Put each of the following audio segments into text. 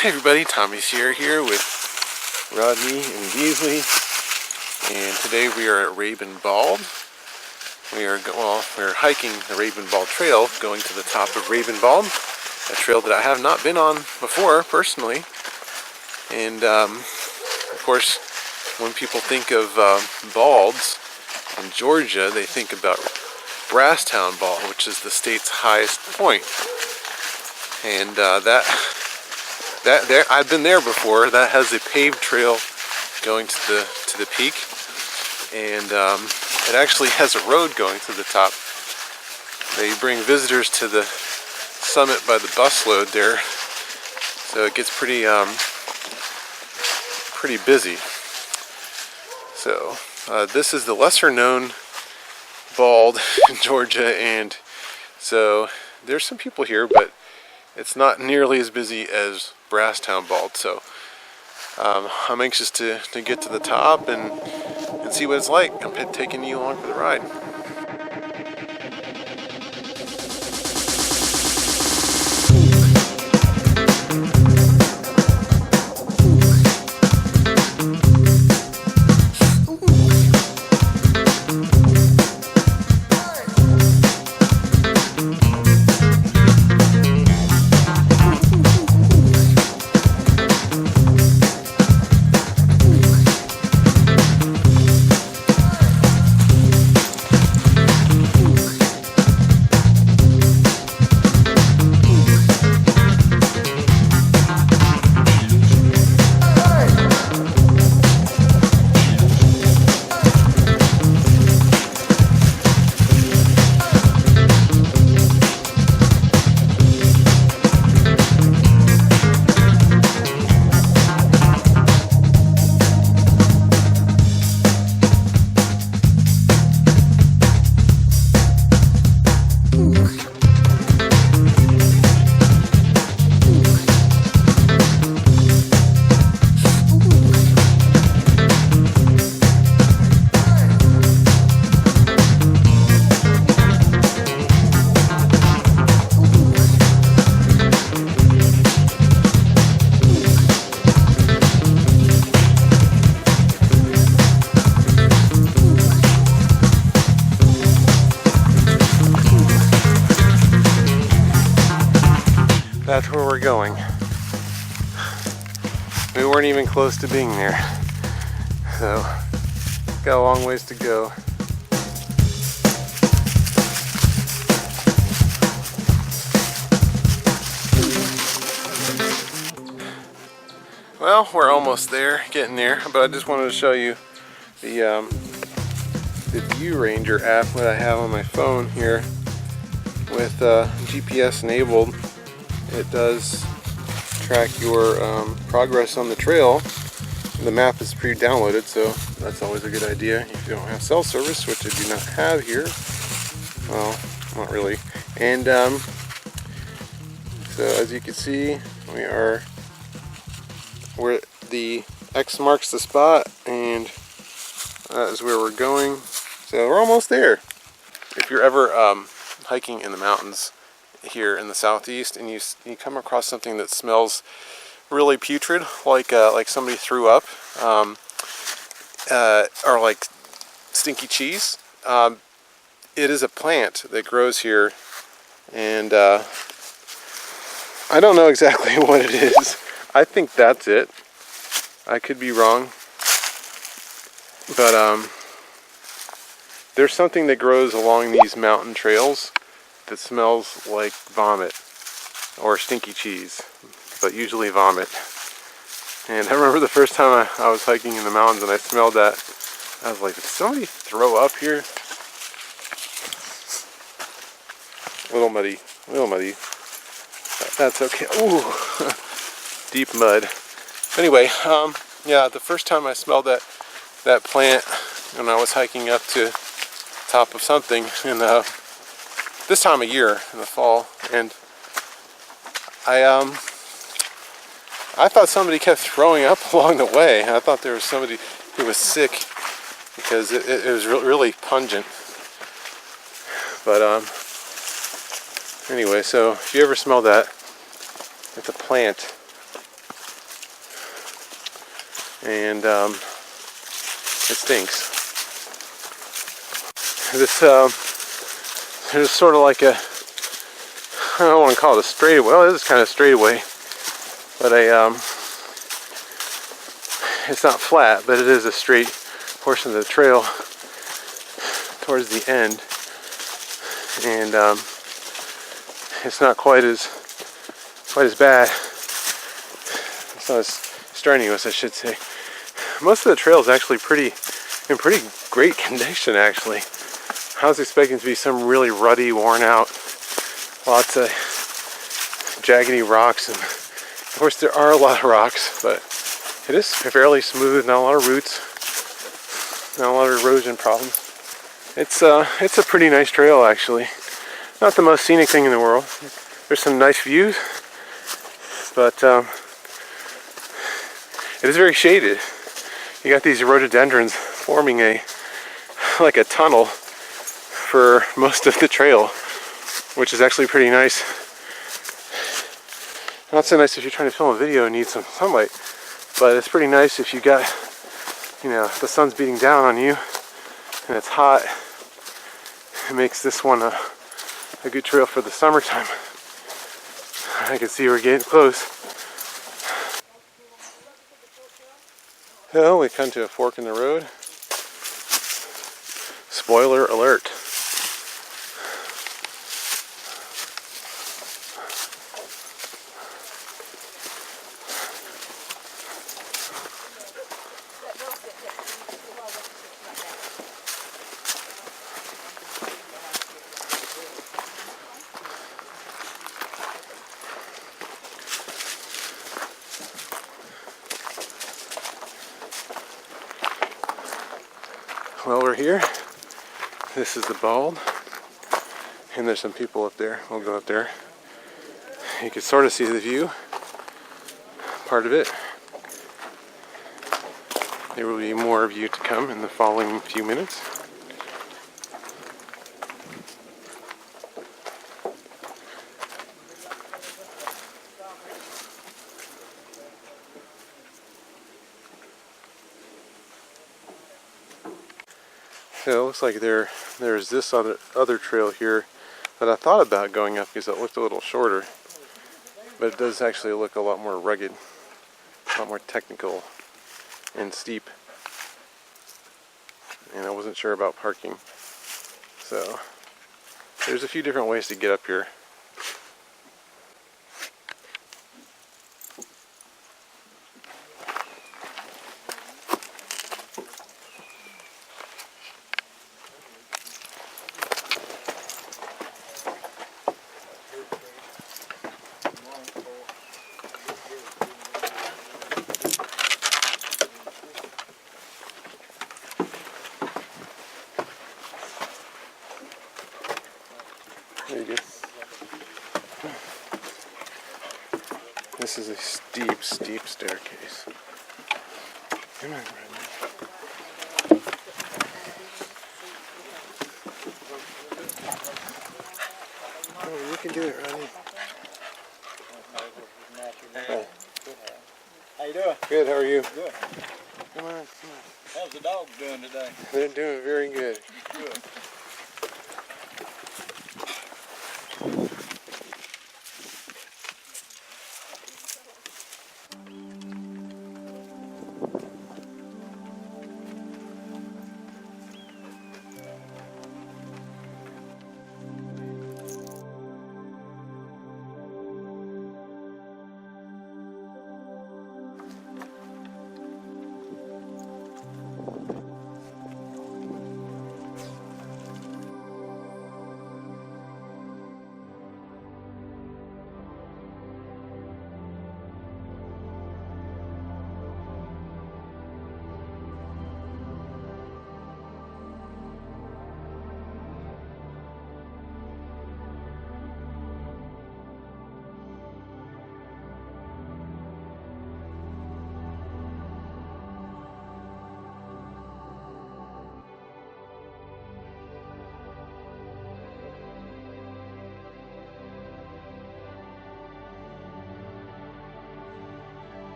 Hey everybody, Tommy Sierra here with Rodney and Beasley, and today we are at Rabun Bald. We're hiking the Rabun Bald Trail, going to the top of Rabun Bald, a trail that I have not been on before personally. And of course, when people think of balds in Georgia, they think about Brasstown Bald, which is the state's highest point. And there, I've been there before. That has a paved trail going to the peak, and it actually has a road going to the top. They bring visitors to the summit by the busload there, so it gets pretty busy. So this is the lesser known bald in Georgia, and so there's some people here, but it's not nearly as busy as Brasstown Bald. So I'm anxious to get to the top and see what it's like. I'm taking you along for the ride. That's where we're going. We weren't even close to being there, so got a long ways to go. Well, we're almost there, getting there, but I just wanted to show you the View Ranger app that I have on my phone here with GPS enabled. It does track your progress on the trail. The map is pre-downloaded, so that's always a good idea if you don't have cell service, which I do not have here. Well, not really. And so as you can see, where the X marks the spot, and that is where we're going. So we're almost there. If you're ever hiking in the mountains here in the southeast, and you come across something that smells really putrid, like somebody threw up, or like stinky cheese, it is a plant that grows here, and I don't know exactly what it is. I think that's it. I could be wrong, but there's something that grows along these mountain trails that smells like vomit or stinky cheese, but usually vomit. And I remember the first time I was hiking in the mountains and I smelled that, I was like, did somebody throw up here? A little muddy, that's okay. Ooh, deep mud. Anyway, yeah, the first time I smelled that plant when I was hiking up to top of something in this time of year in the fall, and I thought somebody kept throwing up along the way. I thought there was somebody who was sick because it was really pungent. But anyway, so if you ever smell that, it's a plant. and it stinks. This there's sort of like a, I don't want to call it a straightaway. Well, it is kind of straightaway, but it's not flat, but it is a straight portion of the trail towards the end, and it's not quite as bad. It's not as strenuous, I should say. Most of the trail is actually in pretty great condition, actually. I was expecting it to be some really ruddy, worn out, lots of jaggedy rocks, and of course there are a lot of rocks, but it is fairly smooth, not a lot of roots, not a lot of erosion problems. It's a pretty nice trail, actually. Not the most scenic thing in the world. There's some nice views, but it is very shaded. You got these rhododendrons forming like a tunnel for most of the trail, which is actually pretty nice. Not so nice if you're trying to film a video and need some sunlight, but it's pretty nice if you got, the sun's beating down on you and it's hot. It makes this one a good trail for the summertime. I can see we're getting close. Well, we come to a fork in the road. Spoiler alert. Well, we're here. This is the Bald, and there's some people up there. We'll go up there. You can sort of see the view, part of it. There will be more view to come in the following few minutes. So it looks like there's this other trail here that I thought about going up because it looked a little shorter, but it does actually look a lot more rugged, a lot more technical and steep, and I wasn't sure about parking. So there's a few different ways to get up here. There you go. This is a steep, steep staircase. Come on, Rodney. Oh, you can do it, Rodney. Hey. How you doing? Good, how are you? Good. Come on, come on. How's the dogs doing today? They're doing very good. Good.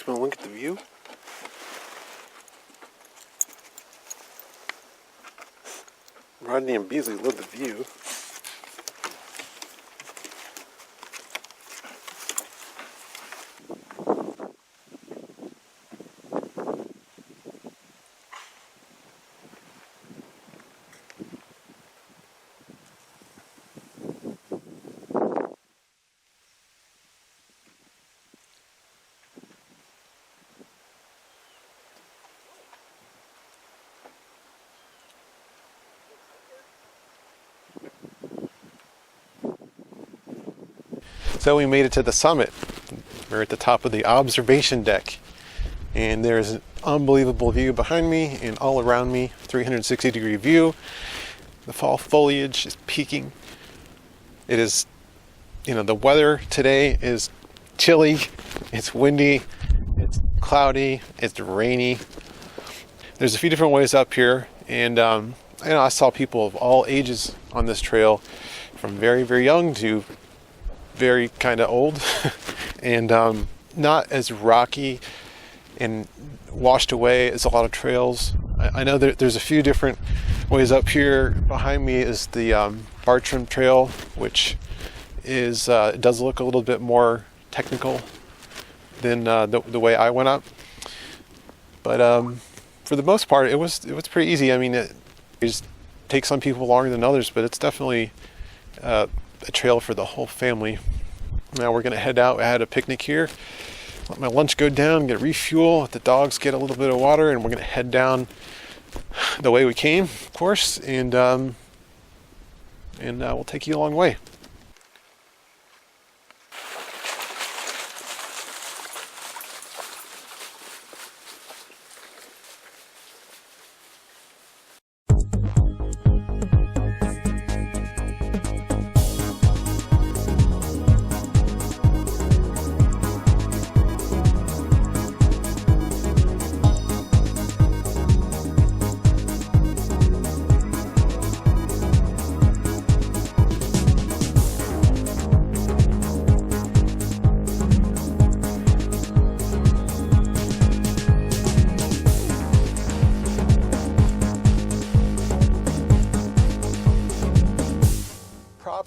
Just want to look at the view. Rodney and Beasley love the view. So we made it to the summit. We're at the top of the observation deck. And there's an unbelievable view behind me and all around me, 360-degree view. The fall foliage is peaking. It is, the weather today is chilly, it's windy, it's cloudy, it's rainy. There's a few different ways up here, and I saw people of all ages on this trail, from very, very young to very kind of old, and not as rocky and washed away as a lot of trails. I know there's a few different ways up here. Behind me is the Bartram Trail, which is does look a little bit more technical than the way I went up. But for the most part, it was pretty easy. I mean, it just takes some people longer than others, but it's definitely a trail for the whole family. Now we're gonna head out. I had a picnic here. Let my lunch go down, get refuel, let the dogs get a little bit of water, and we're gonna head down the way we came, of course, and we'll take you along the way.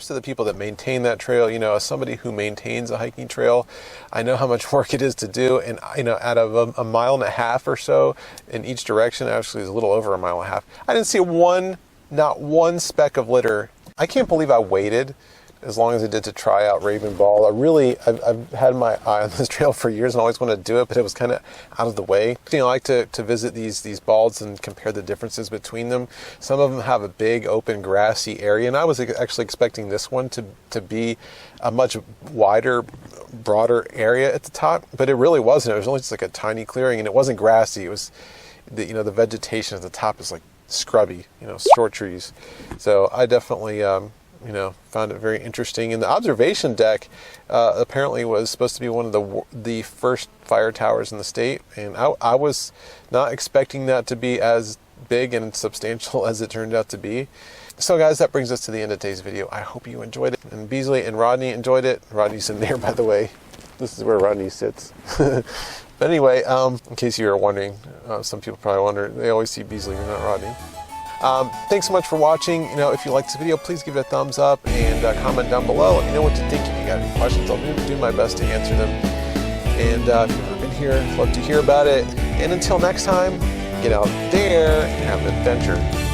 To the people that maintain that trail, as somebody who maintains a hiking trail, I know how much work it is to do, and out of a mile and a half or so in each direction, actually is a little over a mile and a half, I didn't see not one speck of litter. I can't believe I waited as long as I did to try out Rabun Bald. I've had my eye on this trail for years and always wanted to do it, but it was kind of out of the way. I like to visit these balds and compare the differences between them. Some of them have a big open grassy area, and I was actually expecting this one to be a much wider, broader area at the top, but it really wasn't. It was only just like a tiny clearing, and it wasn't grassy. It was the vegetation at the top is like scrubby, short trees. So I definitely found it very interesting. And the observation deck apparently was supposed to be one of the first fire towers in the state, and I was not expecting that to be as big and substantial as it turned out to be. So guys, that brings us to the end of today's video. I hope you enjoyed it, and Beasley and Rodney enjoyed it. Rodney's in there, by the way. This is where Rodney sits. But anyway, in case you were wondering, some people probably wonder, they always see Beasley and not Rodney. Thanks so much for watching. If you liked this video, please give it a thumbs up and comment down below. Let me know what you think. If you got any questions, I'll do my best to answer them. And if you've never been here, I'd love to hear about it. And until next time, get out there and have an adventure.